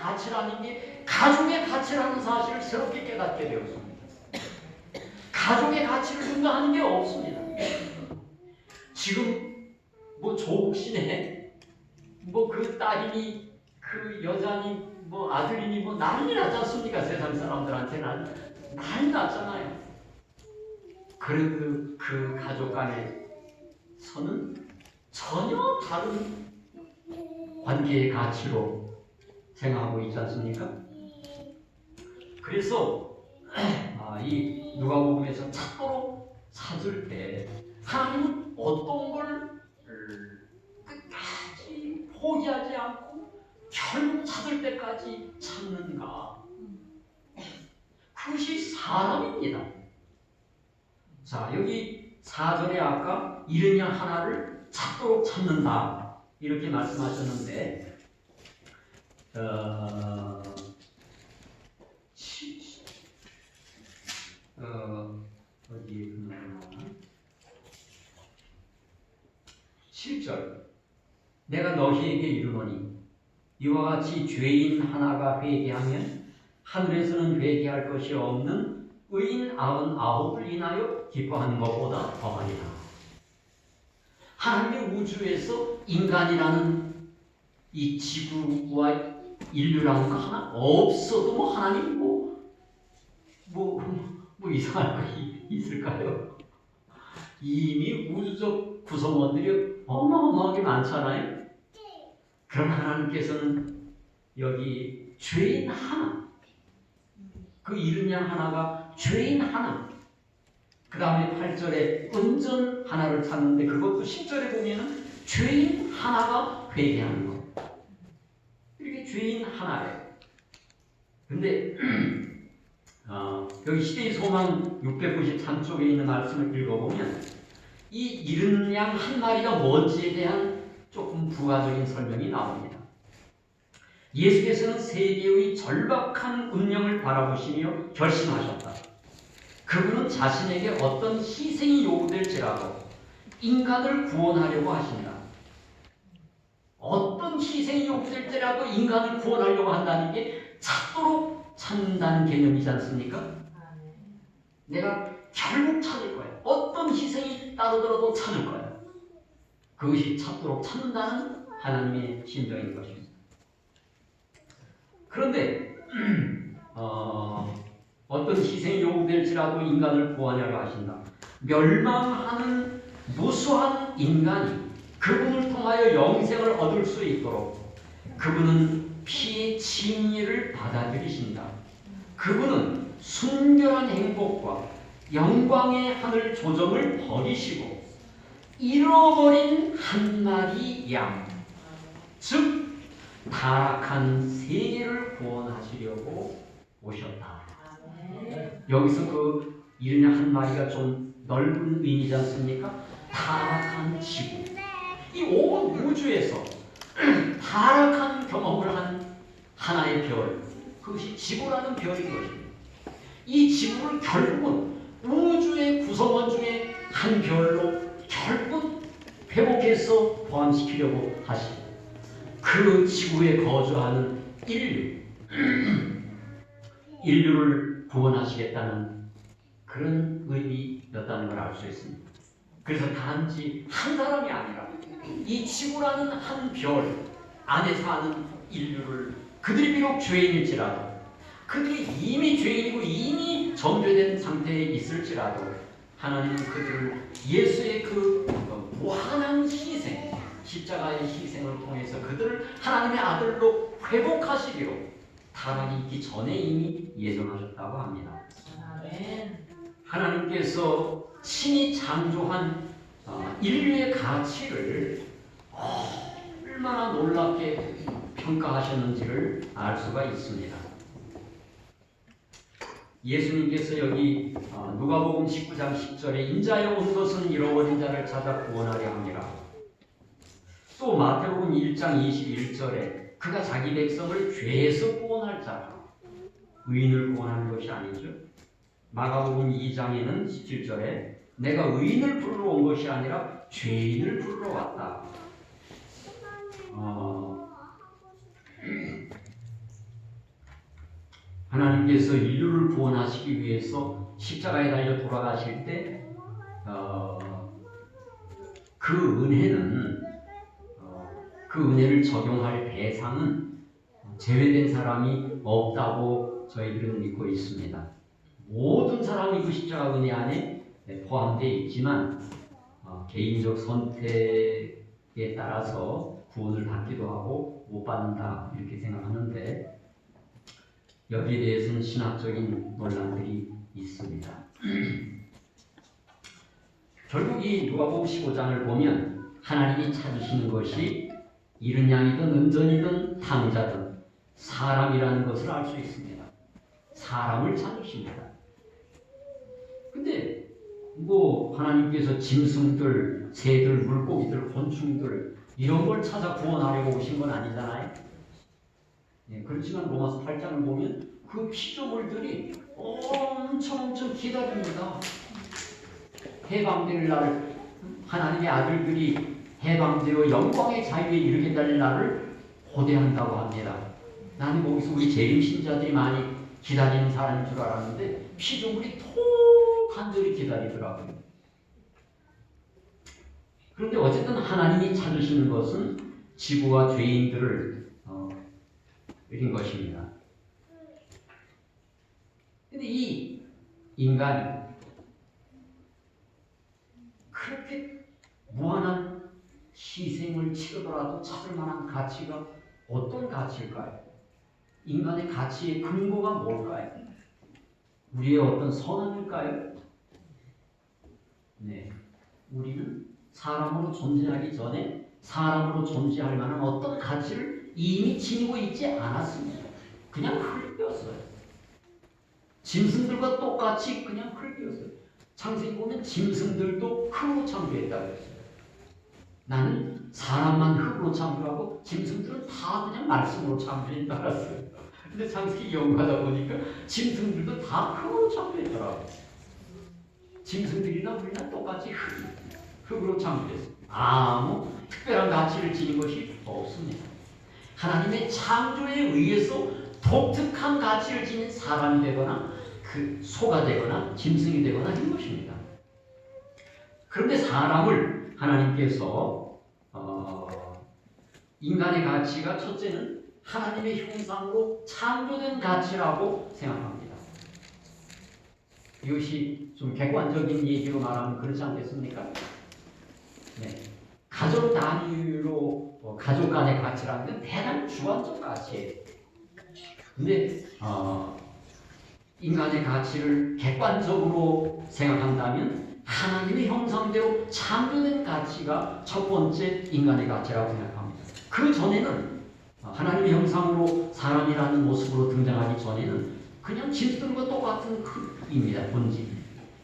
가치라는 게 가족의 가치라는 사실을 새롭게 깨닫게 되었습니다. 가족의 가치를 중단하는 게 없습니다. 지금 뭐 조옥신에 뭐 그 딸이니 그 여자니 뭐 아들이니 뭐 난리 났지 않습니까? 세상 사람들한테는 난리 났잖아요. 그래도 그 가족 안에서는 전혀 다른 관계의 가치로 생각하고 있지 않습니까? 그래서 이 누가복음에서 찾도록 찾을 때 하나님은 어떤 걸 끝까지 포기하지 않고 결국 찾을 때까지 찾는가? 그것이 사람입니다. 자, 여기 4절에 아까 잃은 양 하나를 찾도록 찾는다 이렇게 말씀하셨는데 어디에 그나마 7절 내가 너희에게 이르노니 이와 같이 죄인 하나가 회개하면 하늘에서는 회개할 것이 없는 의인 99을 인하여 기뻐하는 것보다 더하리라. 하나님의 우주에서 인간이라는 이 지구와 인류라는 거 하나 없어도 뭐 하나님 뭐 이상한 거 있을까요? 이미 우주적 구성원들이 어마어마하게 많잖아요. 그럼 하나님께서는 여기 죄인 하나, 그 잃은 양 하나가 죄인 하나, 그 다음에 8절에 은전 하나를 찾는데 그것도 10절에 보면은 죄인 하나가 회개하는 것. 이렇게 죄인 하나예요. 근데 여기 시대의 소망 693쪽에 있는 말씀을 읽어보면 이 잃은 양 한 마리가 뭔지에 대한 조금 부가적인 설명이 나옵니다. 예수께서는 세계의 절박한 운명을 바라보시며 결심하셨다. 그분은 자신에게 어떤 희생이 요구될지라도 인간을 구원하려고 하신다. 어떤 희생이 요구될지라도 인간을 구원하려고 한다는 게 찾도록 찾는다는 개념이지 않습니까? 내가 결국 찾을 거야. 어떤 희생이 따르더라도 찾을 거야. 그것이 찾도록 찾는다는 하나님의 심정인 것입니다. 그런데 어떤 희생이 요구될지라도 인간을 구하려고 하신다. 멸망하는 무수한 인간이 그분을 통하여 영생을 얻을 수 있도록 그분은 피의 칭의를 받아들이신다. 그분은 순결한 행복과 영광의 하늘 조정을 버리시고 잃어버린 한 마리 양, 즉 타락한 세계를 구원하시려고 오셨다. 여기서 그 잃은 양 한 마리가 좀 넓은 의미지 않습니까? 타락한 지구. 이 온 우주에서 타락한 경험을 한 하나의 별, 그것이 지구라는 별인 것입니다. 이 지구를 결국은 우주의 구성원 중에 한 별로 결국 회복해서 포함시키려고 하시고 그 지구에 거주하는 인류를 구원하시겠다는 그런 의미였다는 걸 알 수 있습니다. 그래서 단지 한 사람이 아니라 이 지구라는 한 별 안에 사는 인류를 그들이 비록 죄인일지라도 그들이 이미 죄인이고 이미 정죄된 상태에 있을지라도 하나님은 그들을 예수의 그 무한한 희생, 십자가의 희생을 통해서 그들을 하나님의 아들로 회복하시기로 타락이 있기 전에 이미 예정하셨다고 합니다. 하나님께서 친히 창조한 인류의 가치를 얼마나 놀랍게 평가하셨는지를 알 수가 있습니다. 예수님께서 여기 누가복음 19장 10절에 인자여 온 것은 잃어버린 자를 찾아 구원하려 함이라. 또 마태복음 1장 21절에 그가 자기 백성을 죄에서 구원할 자라. 의인을 구원하는 것이 아니죠. 마가복음 2장에는 17절에 내가 의인을 부르러 온 것이 아니라 죄인을 부르러 왔다. 하나님께서 인류를 구원하시기 위해서 십자가에 달려 돌아가실 때 그 은혜는 그 은혜를 적용할 대상은 제외된 사람이 없다고 저희들은 믿고 있습니다. 모든 사람이 그 십자가 은혜 안에 포함되어 있지만 개인적 선택에 따라서 구원을 받기도 하고 못 받는다 이렇게 생각하는데 여기에 대해서는 신학적인 논란들이 있습니다. 결국 이 누가복음 15장을 보면 하나님이 찾으시는 것이 이른 양이든 은전이든 탕자든 사람이라는 것을 알 수 있습니다. 사람을 찾으십니다. 근데 하나님께서 짐승들, 새들, 물고기들, 곤충들 이런 걸 찾아 구원하려고 오신 건 아니잖아요. 그렇지만 로마서 8장을 보면 그 피조물들이 엄청 기다립니다. 해방될 날, 하나님의 아들들이 해방되어 영광의 자유에 이르게 될 날을 고대한다고 합니다. 나는 거기서 우리 재림 신자들이 많이 기다리는 사람인 줄 알았는데 피조물이 톡 간절히 기다리더라고요. 그런데 어쨌든 하나님이 찾으시는 것은 지구와 죄인들을 이긴 것입니다. 근데 이 인간이 그렇게 무한한 희생을 치르더라도 찾을 만한 가치가 어떤 가치일까요? 인간의 가치의 근거가 뭘까요? 우리의 어떤 선언일까요? 네, 우리는 사람으로 존재하기 전에 사람으로 존재할 만한 어떤 가치를 이미 지니고 있지 않았습니다. 그냥 흙이었어요. 짐승들과 똑같이 그냥 흙이었어요. 창세기 보면 짐승들도 흙으로 창조했다고 했어요. 나는 사람만 흙으로 창조하고 짐승들은 다 그냥 말씀으로 창조인 줄 알았어요. 근데 창세기 연구하다 보니까 짐승들도 다 흙으로 창조했더라고요. 짐승들이나 우리나 똑같이 흙으로 창조했어요. 아무 특별한 가치를 지닌 것이 없습니다. 하나님의 창조에 의해서 독특한 가치를 지닌 사람이 되거나 소가 되거나 짐승이 되거나 이런 것입니다. 그런데 사람을 하나님께서 인간의 가치가 첫째는 하나님의 형상으로 창조된 가치라고 생각합니다. 이것이 좀 객관적인 얘기로 말하면 그렇지 않겠습니까? 네. 가족 단위로 가족 간의 가치라는 건 대단히 주관적 가치예요. 근데 인간의 가치를 객관적으로 생각한다면 하나님의 형상대로 창조된 가치가 첫 번째 인간의 가치라고 생각합니다. 그 전에는 하나님의 형상으로 사람이라는 모습으로 등장하기 전에는 그냥 짐승과 똑같은 흙입니다. 본질.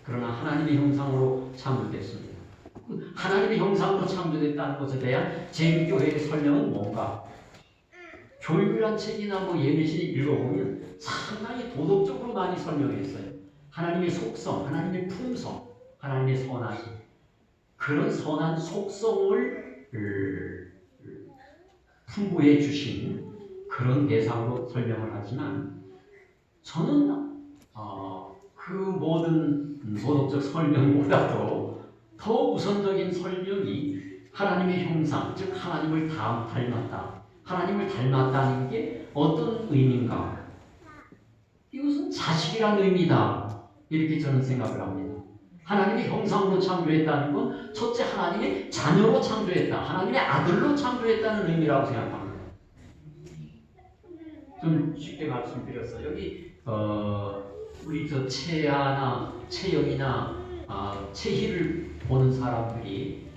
그러나 하나님의 형상으로 창조됐습니다. 하나님의 형상으로 창조됐다는 것에 대한 제일교회의 설명은 뭔가? 교육이란 책이나 예배실 읽어보면 상당히 도덕적으로 많이 설명했어요. 하나님의 속성, 하나님의 품성, 하나님의 선하심. 그런 선한 속성을 풍부해 주신 그런 대상으로 설명을 하지만 저는 그 모든 도덕적 설명보다도 더 우선적인 설명이 하나님의 형상, 즉 하나님을 닮았다. 하나님을 닮았다는 게 어떤 의미인가? 이것은 자식이라는 의미다. 이렇게 저는 생각을 합니다. 하나님의 형상으로 창조했다는 건 첫째 하나님의 자녀로 창조했다. 하나님의 아들로 창조했다는 의미라고 생각합니다. 좀 쉽게 말씀드렸어요. 여기 우리 채아나 채영이나 채희를 보는 사람들이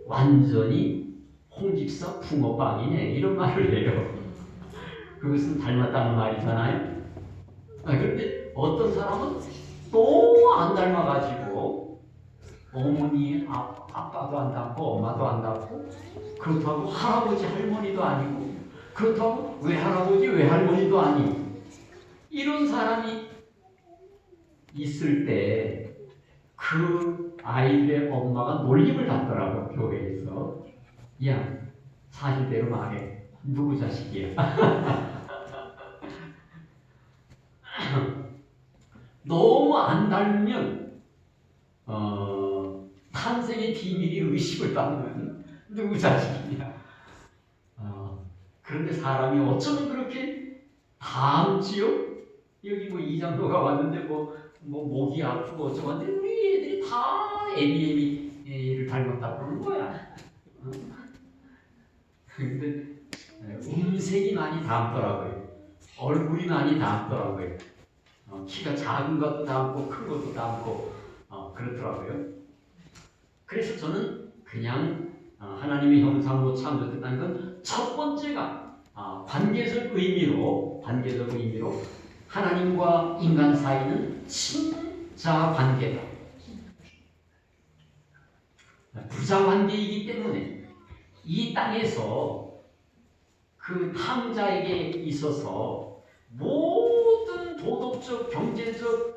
완전히 홍집사 붕어빵이네 이런 말을 해요. 그것은 닮았다는 말이잖아요. 그런데 어떤 사람은 또 안 닮아가지고 어머니 아빠도 안 닮고 엄마도 안 닮고 그렇다고 할아버지 할머니도 아니고 그렇다고 외할아버지 외할머니도 아니고 이런 사람이 있을 때 그 아이들의 엄마가 놀림을 받더라고요. 교회에서. 야, 사실대로 말해. 누구 자식이야? 너무 안 닮으면 탄생의 비밀이 의심을 받는 누구 자식이냐. 그런데 사람이 어쩌면 그렇게 닮지요? 여기 뭐 이장로가 왔는데 뭐 목이 아프고 어쩌고 하는데 우리 애들이 다 애비애비를 닮았다고 그러는 거야. 근데 음색이 많이 닮더라고요. 얼굴이 많이 닮더라고요. 키가 작은 것도 닮고 큰 것도 닮고 그렇더라고요. 그래서 저는 그냥 하나님의 형상으로 창조됐다는 건 첫 번째가 관계적 의미로 하나님과 인간 사이는 친자 관계다. 부자 관계이기 때문에 이 땅에서 그 탕자에게 있어서 모든 도덕적, 경제적,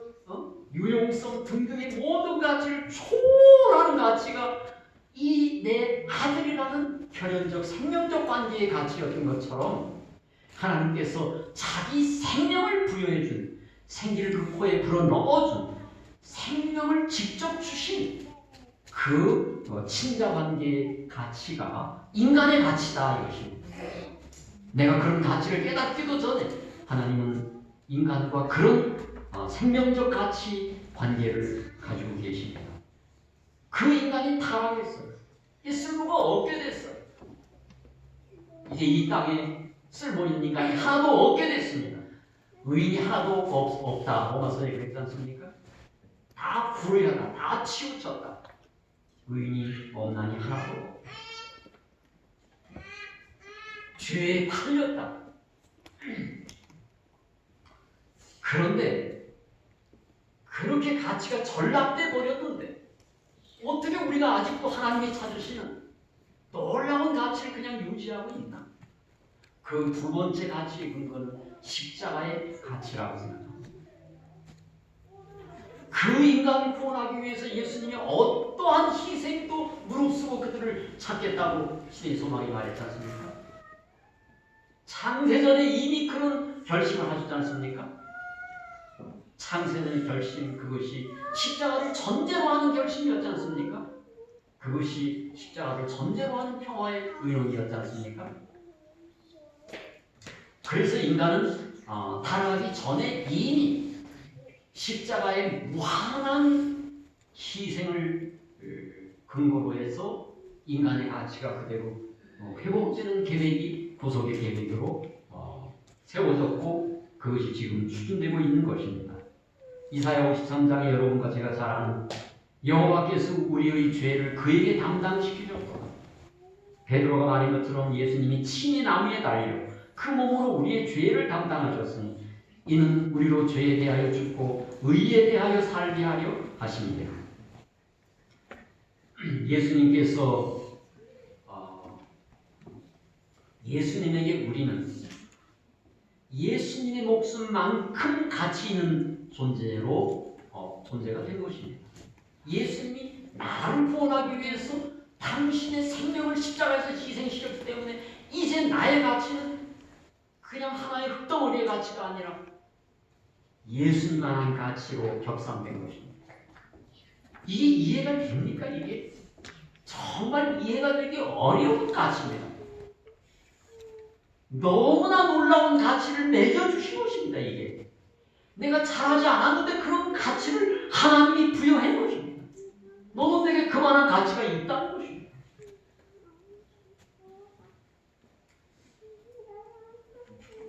유용성 등등의 모든 가치를 초월하는 가치가 이 내 아들이라는 혈연적, 생명적 관계의 가치였던 것처럼 하나님께서 자기 생명을 부여해 준, 생기를 그 코에 불어 넣어준, 생명을 직접 주신 그 친자 관계의 가치가 인간의 가치다 이것입니다. 내가 그런 가치를 깨닫기도 전에 하나님은 인간과 그런 생명적 가치 관계를 가지고 계십니다. 그 인간이 타락했어요. 이 쓸모가 없게 됐어요. 이제 이 땅에 쓸모있는 인간이 하나도 없게 됐습니다. 의인이 하나도 없다. 로마서에 그랬지 않습니까? 다 불의하다. 다 치우쳤다. 의인이 없나니 하나도 없다. 죄에 팔렸다. 그런데 그렇게 가치가 전락돼 버렸는데 어떻게 우리가 아직도 하나님이 찾으시는 놀라운 가치를 그냥 유지하고 있나? 그 두 번째 가치의 근거는 십자가의 가치라고 생각합니다. 그 인간을 구원하기 위해서 예수님이 어떠한 희생도 무릅쓰고 그들을 찾겠다고 신의 소망이 말했지 않습니까? 창세전에 이미 그런 결심을 하셨지 않습니까? 창세전의 결심, 그것이 십자가를 전제로 하는 결심이었지 않습니까? 그것이 십자가를 전제로 하는 평화의 의논이었지 않습니까? 그래서 인간은 타락하기 전에 이미 십자가의 무한한 희생을 근거로 해서 인간의 가치가 그대로 회복되는 계획이 구속의 계획으로 세워졌고 그것이 지금 추진되고 있는 것입니다. 이사야 53장에 여러분과 제가 잘 아는 여호와께서 우리의 죄를 그에게 담당시키셨다. 베드로가 말한 것처럼 예수님이 친히 나무에 달려 그 몸으로 우리의 죄를 담당하셨으니 이는 우리로 죄에 대하여 죽고 의에 대하여 살게 하려 하십니다. 예수님께서 예수님에게 우리는 예수님의 목숨만큼 가치 있는 존재가 된 것입니다. 예수님이 나를 구원하기 위해서 당신의 생명을 십자가에서 희생시켰기 때문에 이제 나의 가치는 그냥 하나의 흙덩어리의 가치가 아니라 예수님만한 가치로 격상된 것입니다. 이게 이해가 됩니까? 이게 정말 이해가 되기 어려운 가치입니다. 너무나 놀라운 가치를 매겨주신 것입니다. 이게 내가 잘하지 않았는데 그런 가치를 하나님이 부여한 것입니다. 너는 내게 그만한 가치가 있다는 것입니다.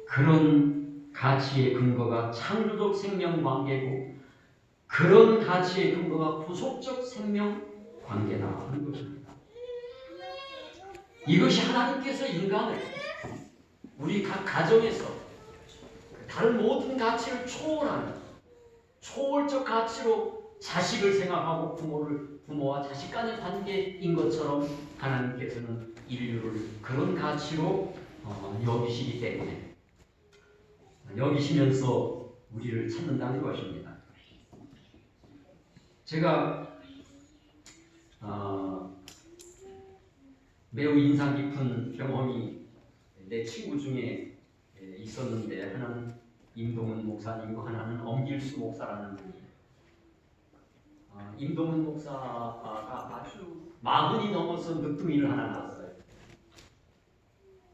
그런 가치의 근거가 창조적 생명 관계고 그런 가치의 근거가 구속적 생명 관계다 하는 것입니다. 이것이 하나님께서 인간을 우리 각 가정에서 다른 모든 가치를 초월하는 초월적 가치로 자식을 생각하고 부모와 자식 간의 관계인 것처럼 하나님께서는 인류를 그런 가치로 여기시기 때문에 여기시면서 우리를 찾는다는 것입니다. 제가 매우 인상 깊은 경험이 내 친구 중에 있었는데 하나는 임동훈 목사님과 하나는 엄길수 목사라는 분이에요. 임동훈 목사가 아주 40이 넘어서 늦둥이를 하나 낳았어요.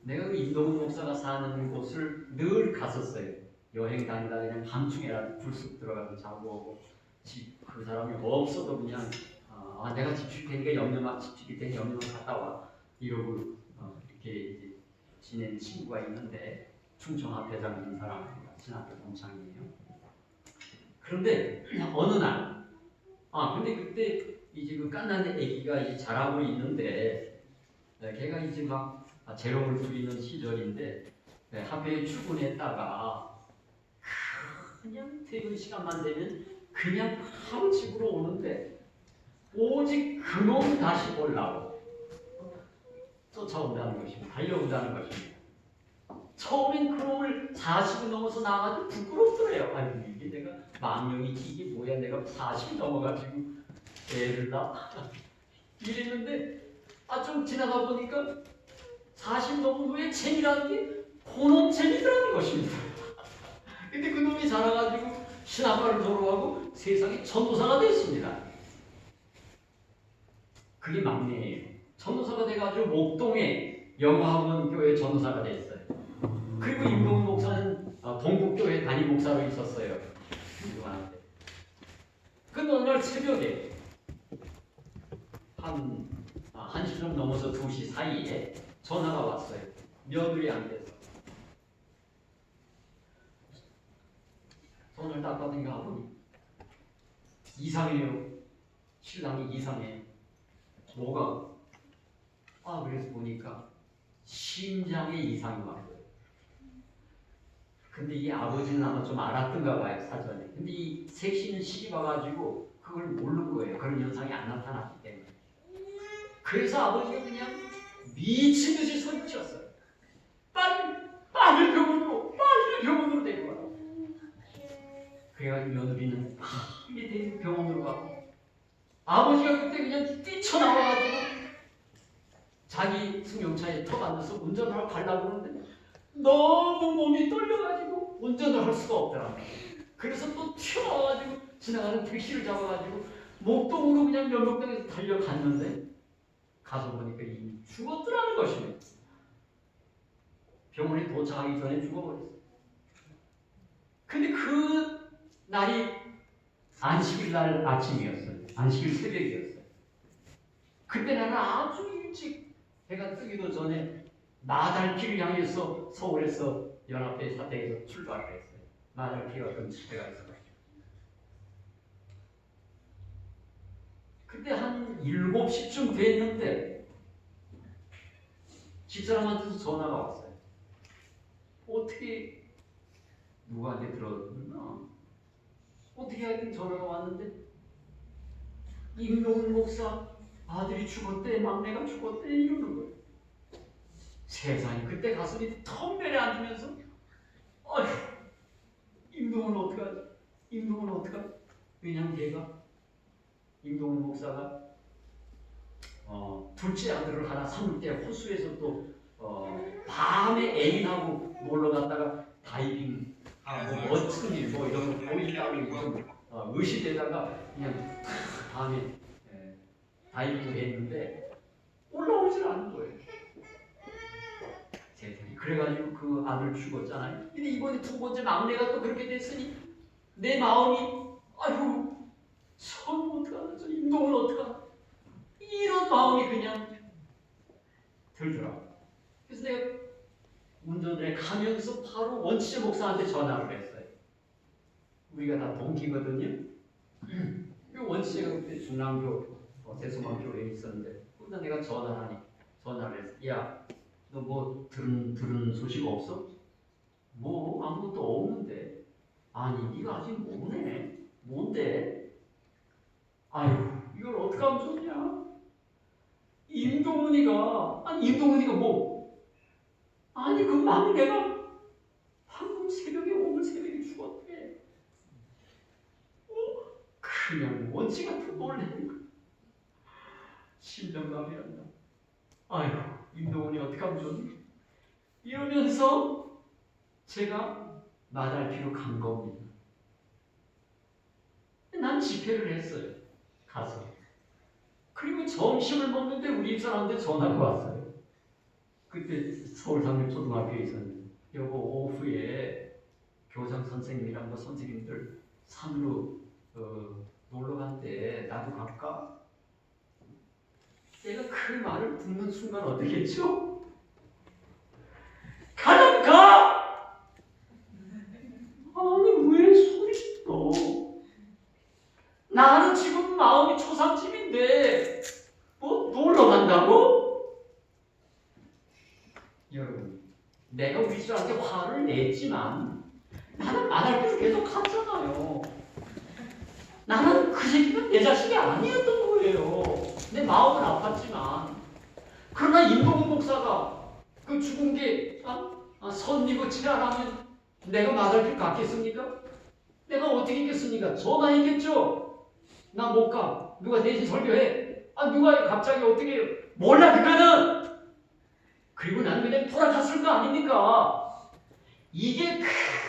내가 그 임동훈 목사가 사는 곳을 늘 갔었어요. 여행 다니다 그냥 밤중에라도 불쑥 들어가서 자고 오고, 그 사람이 없어도 그냥 내가 집줄 테니까 집주기 때문에 염려만 갔다 와 이러고 이렇게 이제 지낸 친구가 있는데, 충청합회장인 사람입니다. 신학교 동창이에요. 그런데 어느 날 근데 그때 이제 그 깐난 애기가 이제 자라고 있는데, 걔가 이제 막 재롱을 부리는 시절인데, 학교에 출근했다가 그냥 퇴근 시간만 되면 그냥 바로 집으로 오는데, 오직 그놈 다시 보려고 쫓아온다는 것입니다. 달려온다는 것입니다. 처음엔 그놈을 40이 넘어서 나가도 부끄럽더래요. 아이고, 이게 내가 망령이지, 이게 뭐야, 내가 40이 넘어가지고 애를 낳아 이랬는데, 좀 지나가 보니까 40 넘은 후에 재미라는 게 그놈 재미더라는 것입니다. 근데 그 놈이 자라가지고 신학과를 졸업하고 세상에 전도사가 됐습니다. 그게 막내예요. 전도사가 돼가지고 목동에 영화학원 교회 전도사가 됐어요. 그리고 임동훈 목사는 동국교회 담임 목사로 있었어요. 그동안한테. 근데 어느 날 새벽에 한 1시 좀 넘어서 2시 사이에 전화가 왔어요. 며느리 안 돼서. 손을 딱 받으니까 아버님 이상해요. 신랑이 이상해. 뭐가? 그래서 보니까 심장에 이상이 왔어요. 근데 이 아버지는 아마 좀 알았던가 봐요, 사전에. 근데 이 색시는 시집 와가지고 그걸 모르는 거예요. 그런 현상이 안 나타났기 때문에. 그래서 아버지가 그냥 미친 듯이 소리쳤어요. 빨리 병원으로 데리고 와라. 그래가지고 며느리는 빨리 병원으로 가고, 아버지가 그때 그냥 뛰쳐나와가지고 자기 승용차에 턱 앉아서 운전하러 가려고 그러는데 너무 몸이 떨려가지고 운전을 할 수가 없더라. 그래서 또 튀어나와가지고 지나가는 택시를 잡아가지고 목동으로 그냥 면목동에서 달려갔는데, 가서 보니까 이미 죽었더라는 것입니다. 병원에 도착하기 전에 죽어버렸어요. 근데 그 날이 안식일 날 아침이었어요. 안식일 새벽이었어요. 그때 나는 아주 일찍 해가 뜨기도 전에 나달길을 향해서 서울에서 연합회 사택에서 출발을 했어요. 나달길에 어떤 집회가 있어요. 그때 한 7시쯤 됐는데 집사람한테서 전화가 왔어요. 어떻게 누구한테 들었나? 어떻게 하여튼 전화가 왔는데, 임동훈 목사 아들이 죽었대, 막내가 죽었대 이러는 거예요. 세상에, 그때 가슴이 턱 내려앉으면서 임동훈은 어떡하지? 임동훈은 어떡하지? 왜냐면 걔가 임동훈 목사가 둘째 아들을 하나 삼을 때 호수에서 또 밤에 애인하고 놀러 갔다가 다이빙 멋진 일 이런 거 보인다고 좀 의식되다가 그냥 밤에 다이빙을 했는데 올라오질 않는 거예요. 세상에. 그래가지고 그 아들 죽었잖아요. 근데 이번에 두 번째 막내가 또 그렇게 됐으니 내 마음이 son 어떡하나, 저 임동은 어떡하나, 이런 마음이 그냥 들더라. 그래서 내가 운전을 가면서 바로 원치재 목사한테 전화를 했어요. 우리가 다 동기거든요. 원치재가 그때 중랑교 대소방교회에 있었는데, 그러다 내가 전화를 해서, 야, 너 뭐 들은 소식 없어? 뭐 아무것도 없는데. 아니, 네가 아직 모르네. 뭔데? 아유, 이걸 어떻게 하면 좋냐? 임동훈이가 뭐? 아니, 그 막내가 방금 새벽에, 오늘 새벽에 죽었대. 그냥 원치 같은 놀래는 거. 심정감이란다. 아유, 임동훈이 어떻게 하면 좋니? 이러면서 제가 마달피로 간 겁니다. 난 집회를 했어요. 가서. 그리고 점심을 먹는데 우리 집사람한테 전화가 왔어요. 그때 서울상립초등학교에 있었는데 여보 오후에 교장 선생님이랑 뭐 선생님들 산으로 놀러 간대. 나도 갈까? 내가 그 말을 듣는 순간 어떻게 했죠? 가면 가! 아니 왜 소리 또? 나는 지금 마음이 초상집인데 뭐 놀러 간다고? 여러분, 내가 우리 집한테 화를 냈지만 나는 마달피로 계속 갔잖아요. 나는 그 새끼가 내 자식이 아니었던 거예요. 내 마음은 아팠지만. 그러나 임동훈 목사가 그 죽은 게 선이고 치라라면 내가 마달피로 갔겠습니까? 내가 어떻게 했겠습니까? 전화했겠죠? 나 못 가. 누가 대신 설교해? 누가 갑자기 어떻게 해요? 몰라 그거는. 그리고 나는 그냥 돌아갔을 거 아닙니까? 이게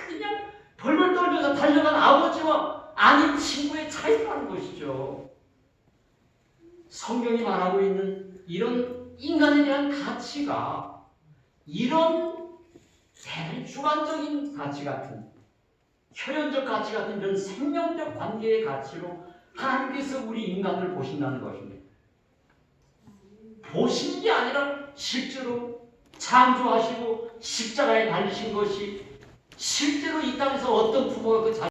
그냥 벌벌 떨면서 달려간 아버지와 아닌 친구의 차이라는 것이죠. 성경이 말하고 있는 이런 인간에 대한 가치가 이런 대주관적인 가치 같은 혈연적 가치 같은 이런 생명적 관계의 가치로 하나님께서 우리 인간을 보신다는 것입니다. 보신 게 아니라 실제로 창조하시고 십자가에 달리신 것이 실제로 이 땅에서 어떤 부모가 그